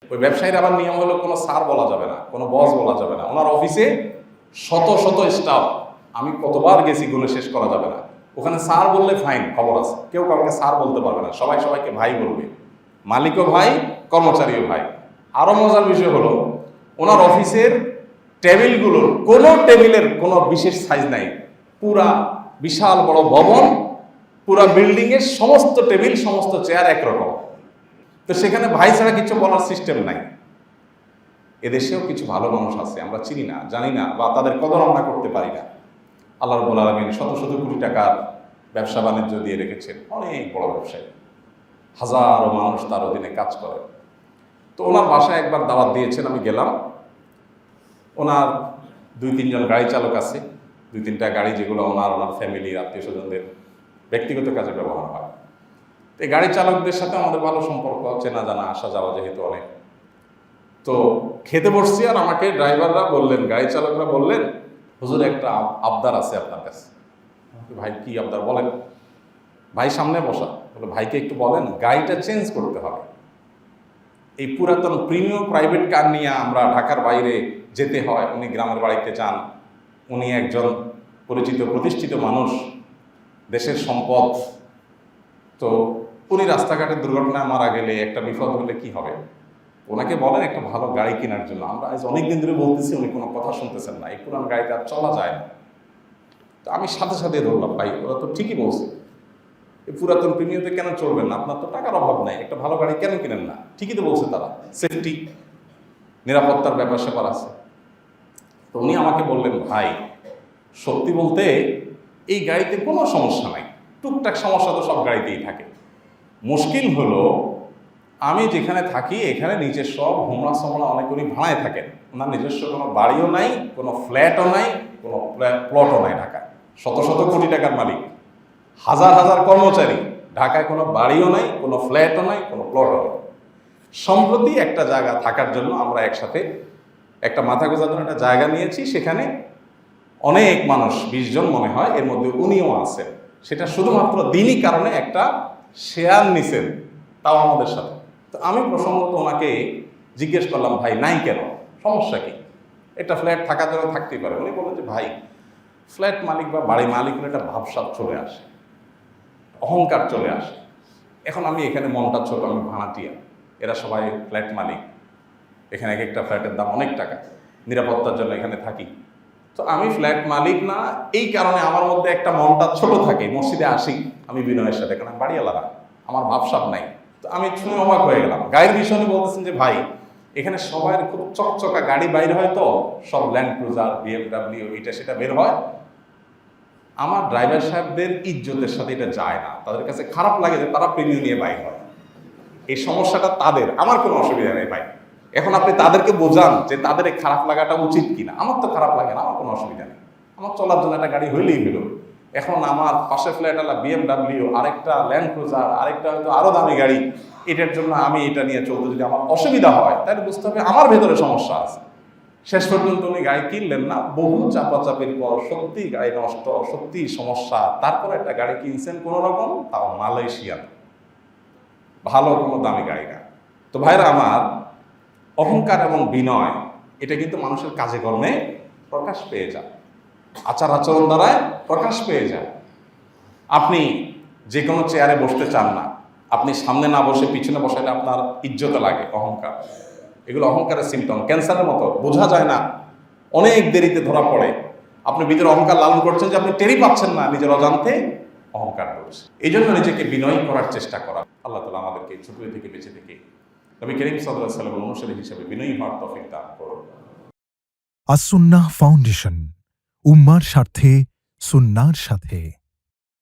ওই ব্যবসায়ীর আবার নিয়ম হলো কোনো স্যার বলা যাবে না, কোনো বস বলা যাবে না। ওনার অফিসে শত শত স্টাফ, আমি কতবার গেছি গুলো শেষ করা যাবে না। ওখানে স্যার বললে ফাইন, খবর আছে, কেউ কাউকে স্যার বলতে পারবে না, সবাই সবাইকে ভাই বলবে, মালিকও ভাই, কর্মচারীও ভাই। আরো মজার বিষয় হলো ওনার অফিসের টেবিলগুলোর কোনো টেবিলের কোনো বিশেষ সাইজ নাই, পুরা বিশাল বড় ভবন, পুরা বিল্ডিং এর সমস্ত টেবিল সমস্ত চেয়ার একরকম। তো সেখানে ভাই ছাড়া কিছু বলার সিস্টেম নাই। এদেশেও কিছু ভালো মানুষ আছে, আমরা চিনি না, জানি না, বা তাদের কদর আমরা করতে পারি না। আল্লাহ রাব্বুল আলামিন শত শত কোটি টাকার ব্যবসা বাণিজ্য দিয়ে রেখেছেন, অনেক বড় ব্যবসায়ী, হাজারো মানুষ তার অধীনে কাজ করে। তো ওনার বাসায় একবার দাওয়াত দিয়েছেন, আমি গেলাম। ওনার 2-3 জন গাড়ি চালক আছে, 2-3টা গাড়ি যেগুলো ওনার ফ্যামিলির আত্মীয় স্বজনদের ব্যক্তিগত কাজে ব্যবহার হয়। তো এই গাড়ি চালকদের সাথে আমাদের ভালো সম্পর্ক, চেনা জানা, আসা যাওয়া যেহেতু অনেক। তো খেতে বসছি, আর আমাকে ড্রাইভাররা বললেন, গাড়ি চালকরা বললেন, হুজুর একটা আবদার আছে আপনার কাছে। ভাই কি আবদার বলেন? ভাই সামনে বসা, বলে ভাইকে একটু বলেন গাড়িটা চেঞ্জ করতে হবে। এই পুরাতন প্রিমিয়াম প্রাইভেট কার নিয়ে আমরা ঢাকার বাইরে যেতে হয়, উনি গ্রামের বাড়িতে যান, উনি একজন পরিচিত প্রতিষ্ঠিত মানুষ, দেশের সম্পদ। তো উনি রাস্তাঘাটে দুর্ঘটনায় মারা গেলে, একটা বিপদ হলে কি হবে? ওনাকে বলেন একটা ভালো গাড়ি কেনার জন্য। আমরা আজ অনেকদিন ধরে বলতেছি, উনি কোনো কথা শুনতেছেন না, এই পুরান গাড়িটা চলা যায় না। তো আমি সাথে সাথে ধরলাম, ভাই ওরা তো ঠিকই বলছে, এই পুরাতন প্রিমিয়ামে কেন চলবেন না? আপনার তো টাকার অভাব নাই, একটা ভালো গাড়ি কেন কিনেন না? ঠিকই তো বলছে তারা, সেফটি, নিরাপত্তার ব্যাপার স্যাপার আছে। তো উনি আমাকে বললেন, ভাই সত্যি বলতে এই গাড়িতে কোনো সমস্যা নাই, টুকটাক সমস্যা তো সব গাড়িতেই থাকে। মুশকিল হলো আমি যেখানে থাকি এখানে নিচের সব হোমরা সমরা অনেক উনি ভাড়ায় থাকেন, ওনার নিজস্ব কোনো বাড়িও নাই, কোনো ফ্ল্যাটও নাই, কোনো প্লটও নাই ঢাকায়। শত শত কোটি টাকার মালিক, হাজার হাজার কর্মচারী, ঢাকায় কোনো বাড়িও নাই, কোনো ফ্ল্যাটও নাই, কোনো প্লটও নাই। সম্প্রতি একটা জায়গা থাকার জন্য আমরা একসাথে একটা মাথা গোঁজার জন্য একটা জায়গা নিয়েছি, সেখানে অনেক মানুষ, 20 জন মনে হয়, এর মধ্যে উনিও আছেন। সেটা শুধুমাত্র দিনই কারণে একটা শেয়ার নিছেন, তাও আমাদের সাথে। তো আমি প্রসঙ্গত ওনাকে জিজ্ঞেস করলাম, ভাই নাই কেন, সমস্যা কি? একটা ফ্ল্যাট থাকার জন্য থাকতেই পারে। উনি বললেন যে ভাই ফ্ল্যাট মালিক বা বাড়ি মালিকের একটা ভাবসাব চলে আসে, অহংকার চলে আসে। এখন আমি এখানে মনটা ছোট, আমি ভাড়াটিয়া, এরা সবাই ফ্ল্যাট মালিক, এখানে এক একটা ফ্ল্যাটের দাম অনেক টাকা, নিরাপত্তার জন্য এখানে থাকি। তো আমি ফ্ল্যাট মালিক না, এই কারণে আমার মধ্যে একটা মনটা ছোট থাকে। মসজিদে আসি আমি বিনয়ের সাথে, কারণ বাড়িওয়ালা না, আমার ভাবসাব নাই। তো আমি শুনে অবাক হয়ে গেলাম। গাড়ির বিষয় নিয়ে বলতেছেন যে ভাই এখানে সবাই খুব চকচকা গাড়ি বাইর হয়, তো সব ল্যান্ড ক্রুজার, BMW, এটা সেটা বের হয়। আমার ড্রাইভার সাহেবদের ইজ্জতের সাথে এটা যায় না, তাদের কাছে খারাপ লাগে যে তারা প্রিমিয়াম নিয়ে বাইক হয়। এই সমস্যাটা তাদের, আমার কোনো অসুবিধা নেই ভাই। এখন আপনি তাদেরকে বোঝান যে তাদের এই খারাপ লাগাটা উচিত কিনা। আমার তো খারাপ লাগে না, আমার কোনো অসুবিধা নেই, আমার চলার জন্য একটা গাড়ি হইলেই হলো। এখন আমার পাশে ফ্ল্যাটওয়ালা BMW, আরেকটা ল্যান্ড ক্রুজার, আরেকটা হয়তো আরো দামি গাড়ি, এটার জন্য আমি এটা নিয়ে চলতে যদি আমার অসুবিধা হয়, তাহলে বুঝতে হবে আমার ভেতরে সমস্যা আছে। শেষ পর্যন্ত উনি গাড়ি কিনলেন না, বহু চাপাচাপির পর সত্যি গাড়ি নষ্ট, সত্যি সমস্যা, তারপর একটা গাড়ি কিনছেন কোনো রকম, তাও মালয়েশিয়ান, ভালো কোনো দামি গাড়ি না। তো ভাইরা আমার, অহংকার এবং বিনয় এটা কিন্তু মানুষের কাজে কর্মে প্রকাশ পেয়ে যায়, আচার আচরণ দ্বারায় প্রকাশ পেয়ে যায়। আপনি যে কোনো চেয়ারে বসতে চান না, আপনি সামনে না বসে পিছনে বসাইলে আপনার ইজ্জতে লাগে, অহংকার। এগুলো অহংকারের সিমটম, ক্যান্সারের মতো, বোঝা যায় না, অনেক দেরিতে ধরা পড়ে। আপনি ভিতরে অহংকার লালন করছেন যে আপনি টেরই পাচ্ছেন না, নিজের অজান্তে অহংকার করছে। এই জন্য নিজেকে বিনয়ী করার চেষ্টা করা। আল্লাহ তাআলা আমাদেরকে ছোট থেকে বেঁচে থেকে নবী করিম সাল্লাল্লাহু আলাইহি ওয়াসাল্লামের অনুসারী হিসেবে বিনয়ী হওয়ার তৌফিক দান করুন। আস-সুন্নাহ ফাউন্ডেশন, উম্মার স্বার্থে সুন্নাহর সাথে।